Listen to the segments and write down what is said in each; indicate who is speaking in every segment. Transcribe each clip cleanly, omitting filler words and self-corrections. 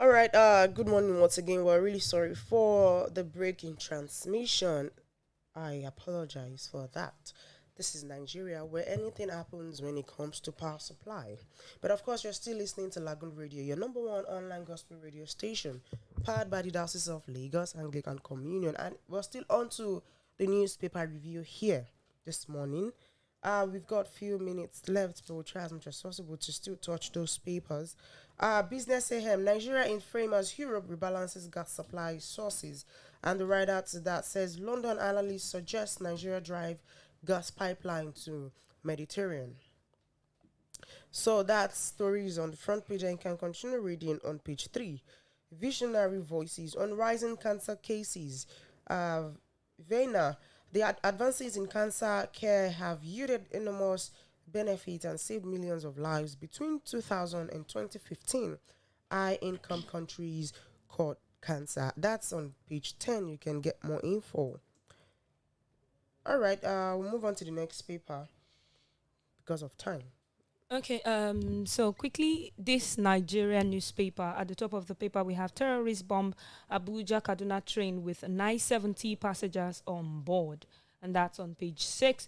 Speaker 1: All right. Good morning once again. We're really sorry for the break in transmission. I apologize for that. This is Nigeria, where anything happens when it comes to power supply. But of course, you're still listening to Lagoon Radio, your number one online gospel radio station, powered by the Diocese of Lagos, Anglican Communion. And we're still on to the newspaper review here this morning. We've got few minutes left, but we'll try as much as possible to still touch those papers. Business ahem, Nigeria in frame as Europe rebalances gas supply sources. And the writer to that says London analysts suggest Nigeria drive gas pipeline to Mediterranean. So that story is on the front page and you can continue reading on page 3. Visionary voices on rising cancer cases. Vena, the advances in cancer care have yielded enormous benefit and saved millions of lives between 2000 and 2015. High-income countries caught cancer. That's on page 10. You can get more info. All right, we'll move on to the next paper because of time.
Speaker 2: Okay, so quickly, this Nigerian newspaper, at the top of the paper, we have terrorist bomb Abuja Kaduna train with 970 passengers on board. And that's on page 6.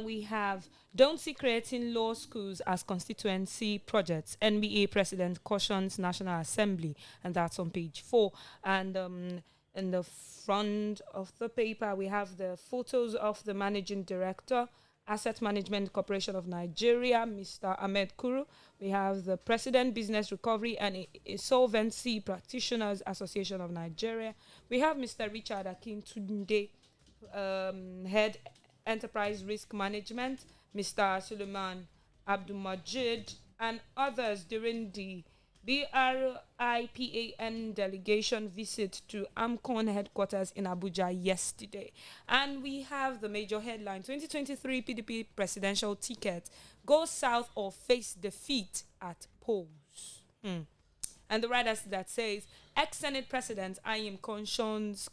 Speaker 2: We have don't see creating law schools as constituency projects. NBA president cautions National Assembly. And that's on page 4. And in the front of the paper, we have the photos of the managing director, Asset Management Corporation of Nigeria, Mr. Ahmed Kuru. We have the President, Business Recovery and Insolvency Practitioners Association of Nigeria. We have Mr. Richard Akintunde, Head Enterprise Risk Management, Mr. Suleiman Abdulmajid, and others during the BRIPAN delegation visit to AMCON headquarters in Abuja yesterday. And we have the major headline, 2023 PDP presidential ticket, go south or face defeat at polls. And the writer that says, ex-Senate President Ayim cautions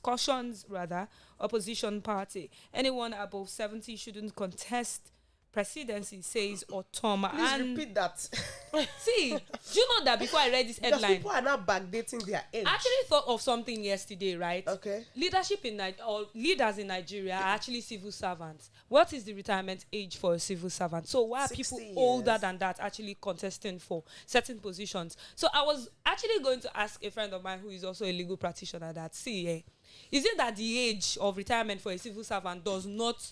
Speaker 2: opposition party. Anyone above 70 shouldn't contest presidency, says Otoma.
Speaker 1: Please repeat that.
Speaker 2: See, do you know that before I read this
Speaker 1: Because
Speaker 2: headline,
Speaker 1: people are now backdating their age.
Speaker 2: I actually thought of something yesterday, right?
Speaker 1: Okay.
Speaker 2: Leadership or leaders in Nigeria are actually civil servants. What is the retirement age for a civil servant? So why are people older than that actually contesting for certain positions? So I was actually going to ask a friend of mine who is also a legal practitioner that, is it that the age of retirement for a civil servant does not,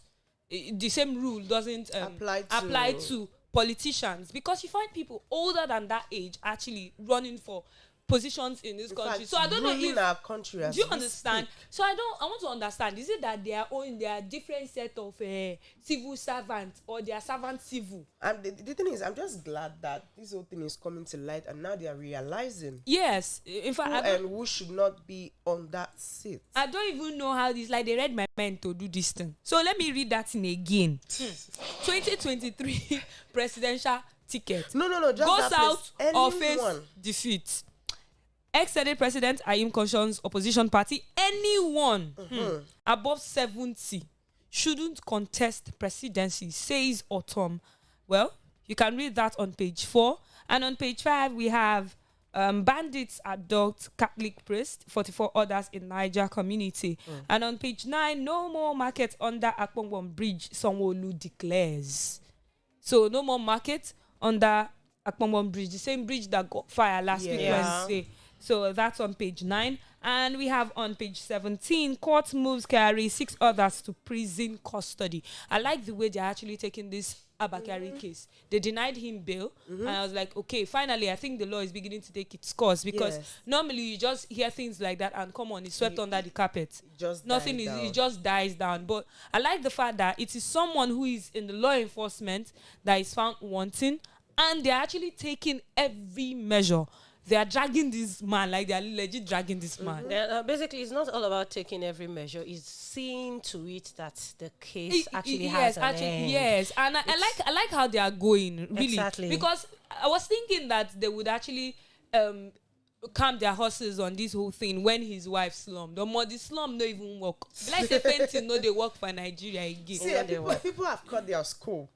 Speaker 2: the same rule doesn't apply to politicians? Because you find people older than that age actually running for positions in this country.
Speaker 1: Fact,
Speaker 2: so I don't know if
Speaker 1: our country.
Speaker 2: Do you understand? So I want to understand. Is it that they are different set of civil servants, or they are servant civil?
Speaker 1: And the thing is, I'm just glad that this whole thing is coming to light, and now they are realizing.
Speaker 2: Yes, in fact,
Speaker 1: who should not be on that seat.
Speaker 2: I don't even know how this. Like, they read my mind to do this thing. So let me read that thing again. 2023 presidential ticket.
Speaker 1: No. Just
Speaker 2: go
Speaker 1: that
Speaker 2: south or face
Speaker 1: anyone.
Speaker 2: defeat. Ex-Senate President Ayim cautions opposition party. Anyone above 70 shouldn't contest presidency, says Autumn. Well, you can read that on page 4. And on page 5, we have bandits abduct Catholic priest, 44 others in Niger community. And on page 9, no more market under Akpongwon Bridge, Sanwo-Olu declares. So no more market under Akpongwon Bridge, the same bridge that got fire last week Wednesday. So that's on page 9. And we have on page 17, court moves Kyari 6 others to prison custody. I like the way they're actually taking this Abakari case. They denied him bail. And I was like, okay, finally, I think the law is beginning to take its course. Because normally you just hear things like that and come on, it's swept under the carpet. It just dies down. But I like the fact that it is someone who is in the law enforcement that is found wanting. And they're actually taking every measure. They are dragging this man, like they are legit dragging this man.
Speaker 3: Basically, it's not all about taking every measure. It's seeing to it that the case actually has an end.
Speaker 2: Yes, and I like how they are going, really. Exactly. Because I was thinking that they would actually calm their horses on this whole thing when his wife slummed. The slum no even work. Like the painting, no, they work for Nigeria again.
Speaker 1: See, people have cut their scope.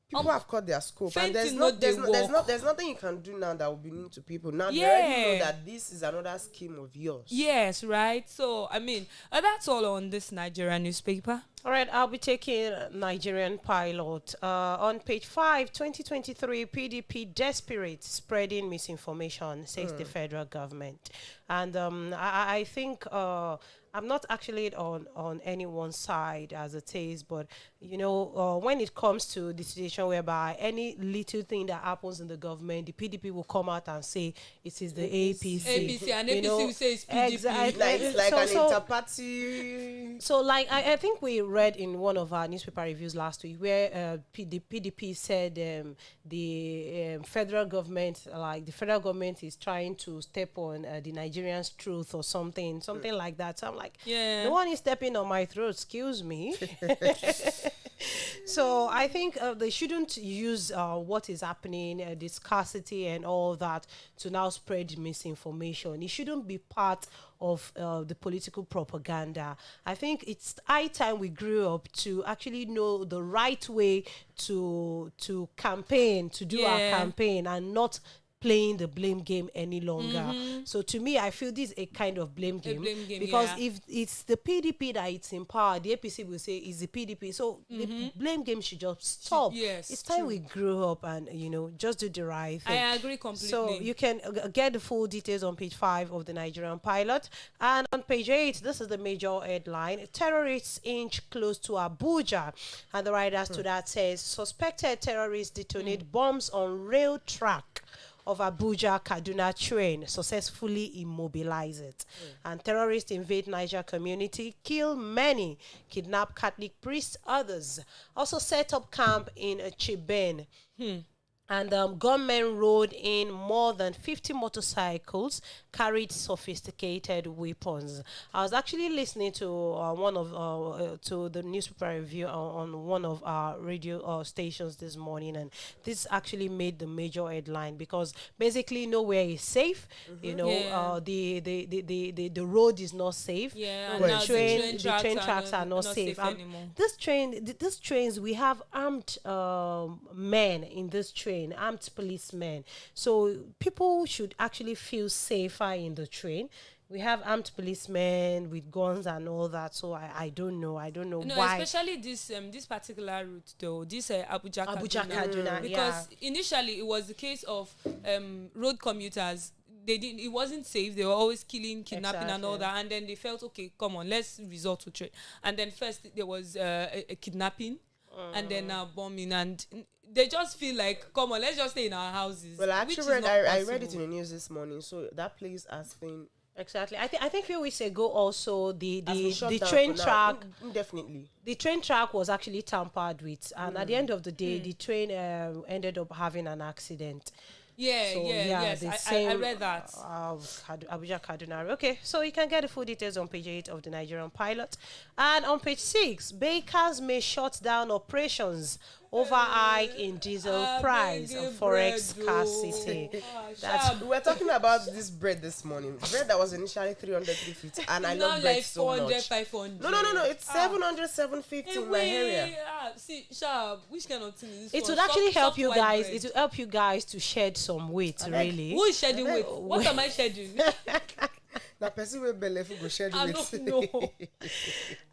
Speaker 1: People have cut their scope, and there's nothing you can do now that will be new to people. Now they already know that this is another scheme of yours.
Speaker 2: Yes, right. So I mean, that's all on this Nigerian newspaper.
Speaker 3: All right, I'll be taking Nigerian Pilot. On page 5, 2023, PDP desperate spreading misinformation, says the federal government. And I think I'm not actually on anyone's side as it is, but, you know, when it comes to the situation whereby any little thing that happens in the government, the PDP will come out and say it is the APC.
Speaker 2: APC, and APC will say it's PDP.
Speaker 3: Exactly.
Speaker 1: It's like an interparty.
Speaker 3: So, like, I think we read in one of our newspaper reviews last week where the PDP said the federal government is trying to step on the Nigerians' truth or something like that. So I'm like, no one is stepping on my throat, excuse me. So I think they shouldn't use what is happening, the scarcity and all that, to now spread misinformation. It shouldn't be part of the political propaganda. I think it's high time we grew up to actually know the right way to campaign, to do our campaign, and not playing the blame game any longer. So to me, I feel this is a kind of blame game, because if it's the PDP that it's in power, the APC will say it's the PDP. So the blame game should just stop.
Speaker 2: Yes,
Speaker 3: it's time we grow up and, you know, just do the right thing.
Speaker 2: I agree completely.
Speaker 3: So you can get the full details on page 5 of the Nigerian Pilot. And on page 8, this is the major headline: terrorists inch close to Abuja. And the writers to that says, suspected terrorists detonate bombs on rail track of Abuja Kaduna train, successfully immobilize it. And terrorists invade Niger community, kill many, kidnap Catholic priests, others. Also set up camp in Chiben. And gunmen rode in more than 50 motorcycles, carried sophisticated weapons. I was actually listening to to the newspaper review on one of our radio stations this morning, and this actually made the major headline, because basically nowhere is safe. You know, the road is not safe. The train tracks are not safe anymore. These trains, we have armed men in this train. Armed policemen, so people should actually feel safer in the train. We have armed policemen with guns and all that, so I don't know why.
Speaker 2: Especially this particular route though, this Abuja Kaduna, because
Speaker 3: yeah.
Speaker 2: Initially it was the case of road commuters. It wasn't safe. They were always killing, kidnapping and all that, and then they felt, okay, come on, let's resort to trade. And then first there was a kidnapping, and then bombing, and they just feel like, come on, let's just stay in our houses.
Speaker 1: Well, I actually I read it in the news this morning, so that place has been
Speaker 3: exactly. I think a few weeks ago also the train track
Speaker 1: definitely.
Speaker 3: The train track was actually tampered with, and at the end of the day, the train ended up having an accident.
Speaker 2: Yes. I read that.
Speaker 3: Abuja Kaduna. Okay, so you can get the full details on page 8 of the Nigerian Pilot. And on page 6, bakers may shut down operations over hike in diesel price and forex scarcity.
Speaker 1: We're talking about this bread this morning. Bread that was initially 300, 350, and I love bread so
Speaker 2: 400,
Speaker 1: much.
Speaker 2: 500.
Speaker 1: No, it's 700, 750 in my area.
Speaker 2: See, Sharp, which kind of thing is this?
Speaker 3: It would actually help you guys. It will help you guys to shed some weight, really.
Speaker 2: Who is shedding weight? What am I shedding?
Speaker 1: The person will be left go share
Speaker 2: I don't know.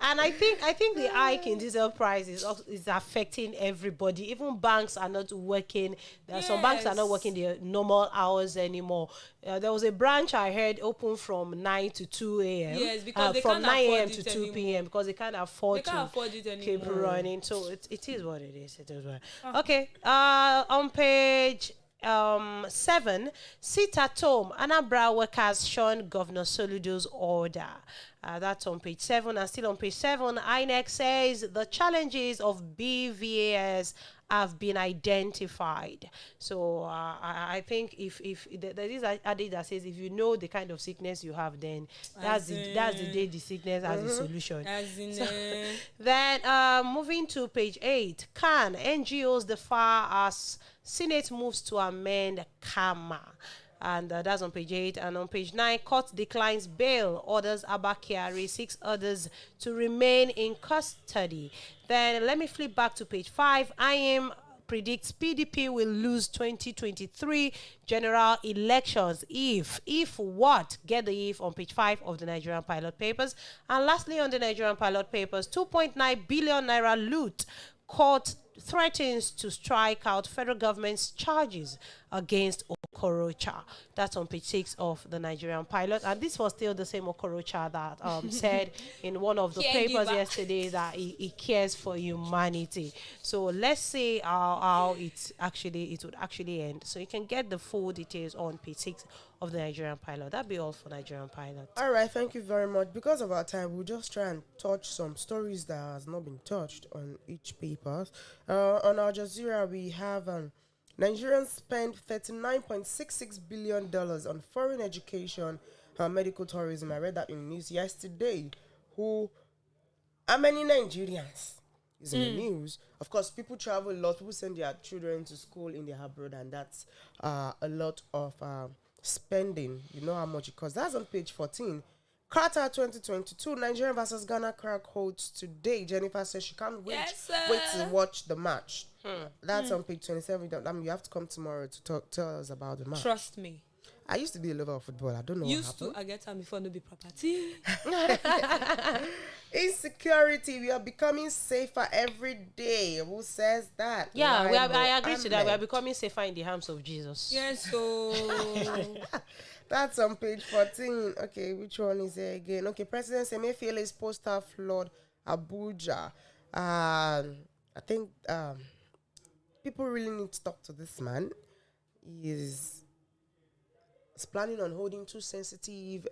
Speaker 3: And I think the hike in diesel price is affecting everybody. Even banks are not working. Some banks are not working their normal hours anymore. There was a branch I heard open from 9 to 2 a.m.
Speaker 2: Yes, because they
Speaker 3: from
Speaker 2: can't
Speaker 3: 9
Speaker 2: afford
Speaker 3: a.m.
Speaker 2: it
Speaker 3: to 2
Speaker 2: anymore.
Speaker 3: p.m. because they can't afford
Speaker 2: it
Speaker 3: keep
Speaker 2: anymore.
Speaker 3: running. So it is what it is. It is what. Okay. On page 7, sit at home. Anambra workers shun Governor Soludo's order. That's on page 7. And still on page 7, INEC says the challenges of BVAS have been identified. So I think if there is an adage that says if you know the kind of sickness you have, then that's the day the sickness has a solution. Then moving to page 8, can NGOs differ as Senate moves to amend KAMA? And that's on page 8. And on page 9, court declines bail, orders Abba Kyari, 6 others to remain in custody. Then let me flip back to page 5. I am predicts PDP will lose 2023 general elections if what? Get the if on page 5 of the Nigerian pilot papers. And lastly, on the Nigerian pilot papers, 2.9 billion naira loot. Court threatens to strike out federal government's charges against Okorocha. That's on page 6 of the Nigerian pilot. And this was still the same Okorocha that said in one of the papers yesterday that he cares for humanity. So let's see how it would actually end. So you can get the full details on page 6 of the Nigerian pilot. That'd be all for Nigerian pilot.
Speaker 1: All right, thank you very much. Because of our time, we'll just try and touch some stories that has not been touched on each paper. On Al Jazeera, we have Nigerians spend $39.66 billion on foreign education and medical tourism. I read that in the news yesterday. How many Nigerians is in the news? Of course, people travel a lot. People send their children to school in their abroad, and that's a lot of spending. You know how much it costs. That's on page 14. Qatar 2022, Nigeria versus Ghana crack holds today. Jennifer says she can't wait to watch the match. That's on page 27. You have to come tomorrow to tell us about the match.
Speaker 2: Trust me.
Speaker 1: I used to be a lover of football. I don't know
Speaker 2: Used
Speaker 1: what
Speaker 2: to, I get time before no be property.
Speaker 1: happened. Insecurity. We are becoming safer every day. Who says that?
Speaker 3: Yeah, I agree to that. We are becoming safer in the hands of Jesus.
Speaker 2: Yes, so
Speaker 1: That's on page 14. Okay, which one is it again? Okay, President Emefiele's poster flood Abuja. I think people really need to talk to this man. He is planning on holding two sensitive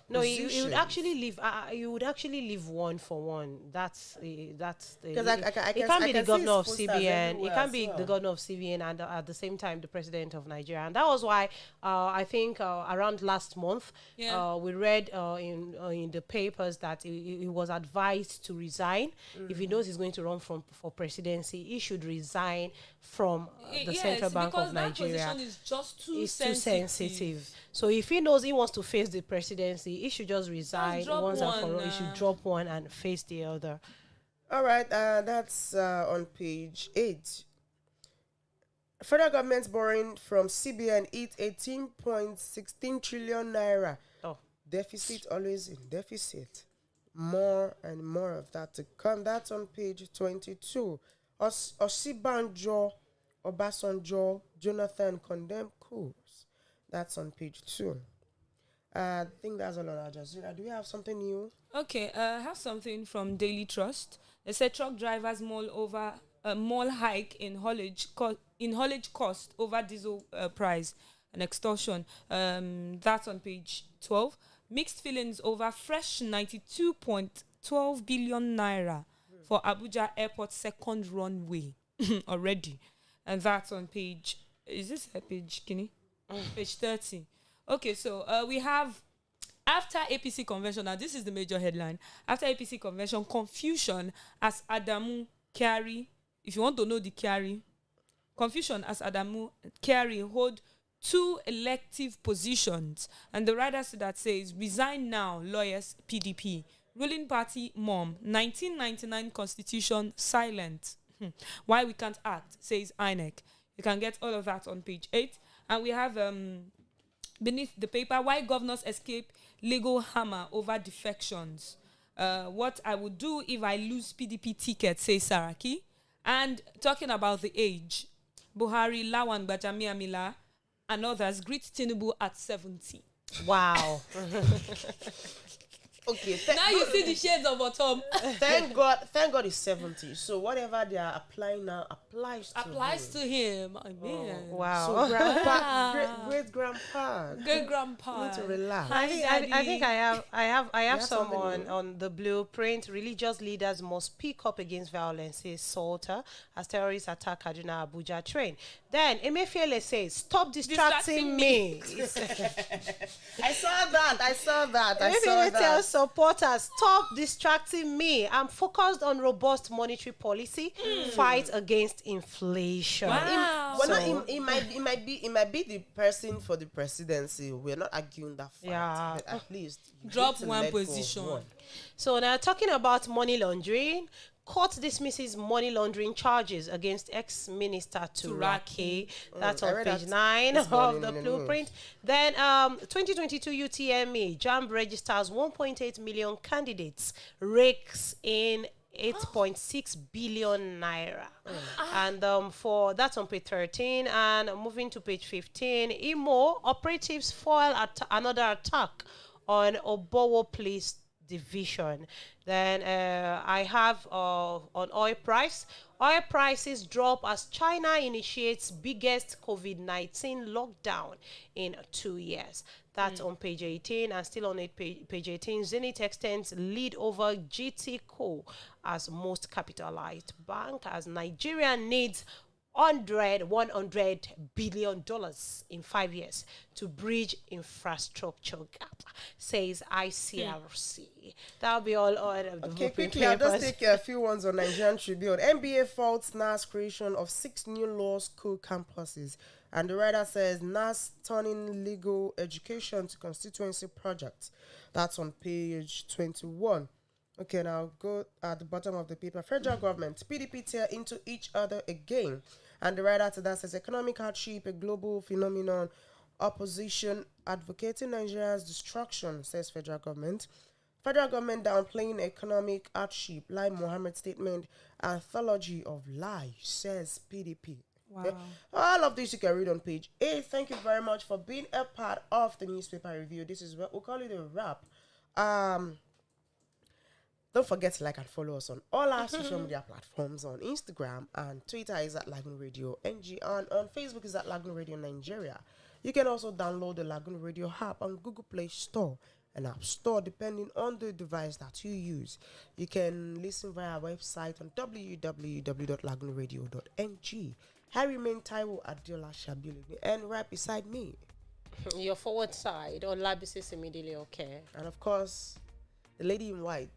Speaker 3: No, you would
Speaker 1: positions.
Speaker 3: actually leave. You would actually leave one for one. That's the.
Speaker 1: Because
Speaker 3: It can't be the governor of
Speaker 1: CBN.
Speaker 3: CBN. It can't be the governor of CBN and at the same time the president of Nigeria. And that was why I think around last month we read in the papers that he was advised to resign. If he knows he's going to run for presidency, he should resign from the Central Bank of Nigeria.
Speaker 2: That position is just too
Speaker 3: It's too sensitive. So if he knows he wants to face the presidency, he should just resign once and for all. He should drop one and face the other.
Speaker 1: All right, that's on page 8. Federal government borrowing from CBN hit 18.16 trillion naira.
Speaker 3: Oh.
Speaker 1: Deficit always in deficit. More and more of that to come. That's on page 22. Osibanjo, Obasanjo, Jonathan condemned coups. That's on page 2. I think that's all on Al Jazeera. Do we have something new?
Speaker 2: Okay, I have something from Daily Trust. They said truck drivers mall hike in haulage cost over diesel price and extortion. That's on page 12. Mixed feelings over fresh 92.12 billion naira for Abuja Airport second runway already. And that's on page, is this a page, Kenny? Page 30. Okay, so we have, after APC convention, now this is the major headline. After APC convention, confusion as Adamu Kyari, if you want to know the Kyari, confusion as Adamu Kyari hold 2 elective positions. And the writer to that says, resign now, lawyers, PDP. Ruling party mom, 1999 constitution silent. Why we can't act, says INEC. You can get all of that on page 8. And we have beneath the paper, why governors escape legal hammer over defections. What I would do if I lose PDP ticket, says Saraki. And talking about the age, Buhari, Lawan Gbajamiamila, and others greet Tinubu at 70.
Speaker 3: Wow.
Speaker 1: Okay.
Speaker 2: Now you see the shades of autumn.
Speaker 1: Thank God it's 70. So whatever they are applying now applies to him.
Speaker 2: I mean,
Speaker 3: Wow.
Speaker 1: So grandpa, great grandpa.
Speaker 2: good grandpa.
Speaker 1: Need to relax.
Speaker 3: I think I have some
Speaker 1: something
Speaker 3: on the blueprint. Religious leaders must speak up against violence, says Salter, as terrorists attack Kaduna Abuja train. Then Emefiele says, stop distracting me.
Speaker 1: I saw that.
Speaker 3: Emefiele tells supporters, stop distracting me. I'm focused on robust monetary policy, fight against inflation.
Speaker 2: Wow.
Speaker 1: Well, it might be the person for the presidency. We're not arguing that fact.
Speaker 3: Yeah.
Speaker 1: But at least you
Speaker 2: Drop
Speaker 1: need to
Speaker 2: one
Speaker 1: let go of
Speaker 2: position.
Speaker 1: one.
Speaker 3: So now talking about money laundering, court dismisses money laundering charges against ex-minister Turaki. That's
Speaker 1: I
Speaker 3: on
Speaker 1: read
Speaker 3: page
Speaker 1: that
Speaker 3: 9
Speaker 1: this
Speaker 3: of
Speaker 1: morning
Speaker 3: the
Speaker 1: in the
Speaker 3: blueprint. Then 2022 UTME, JAMB registers 1.8 million candidates, rakes in 8.6 billion naira. And for that's on page 13. And moving to page 15, IMO operatives foil another attack on Obowo Place division. Then I have on oil price. Oil prices drop as China initiates biggest COVID-19 lockdown in 2 years. That's on page 18. And still on page 18, Zenith extends lead over GT Co as most capitalized bank, as Nigeria needs $100 billion in 5 years to bridge infrastructure gap, says ICRC. That'll be all on the
Speaker 1: Okay,
Speaker 3: blueprint
Speaker 1: quickly, I'll just
Speaker 3: papers.
Speaker 1: take a few ones on Nigerian Tribune. NBA faults NAS creation of 6 new law school campuses. And the writer says NAS turning legal education to constituency projects. That's on page 21. Okay, now go at the bottom of the paper. Federal government, PDP tear into each other again. And the writer to that says economic hardship, a global phenomenon, opposition advocating Nigeria's destruction, says federal government. Federal government downplaying economic hardship, Lai Mohammed statement, anthology of lies, says PDP.
Speaker 2: Wow.
Speaker 1: Okay. All of this you can read on page 8. Thank you very much for being a part of the newspaper review. This is what we'll call it a wrap. Don't forget to like and follow us on all our social media platforms. On Instagram and Twitter is at Lagoonradio.Ng, and on Facebook is at Lagoon Radio Nigeria. You can also download the Lagoon Radio app on Google Play Store and App Store, depending on the device that you use. You can listen via our website on www.lagoonradio.ng. I remain Taiwo Adiola Shabilini, and right beside me,
Speaker 3: Your forward side, or Labisi immediately okay.
Speaker 1: and of course, the lady in white.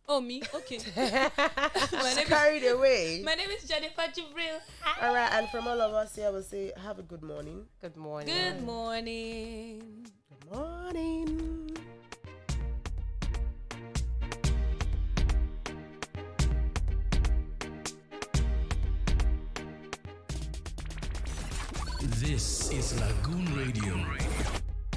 Speaker 2: Oh, me? Okay. my name
Speaker 1: Carried away.
Speaker 2: my name is Jennifer Jibril.
Speaker 1: All right, and from all of us here, I will say have a good morning.
Speaker 3: Good morning.
Speaker 2: Good morning.
Speaker 1: Good morning.
Speaker 4: This is Lagoon Radio.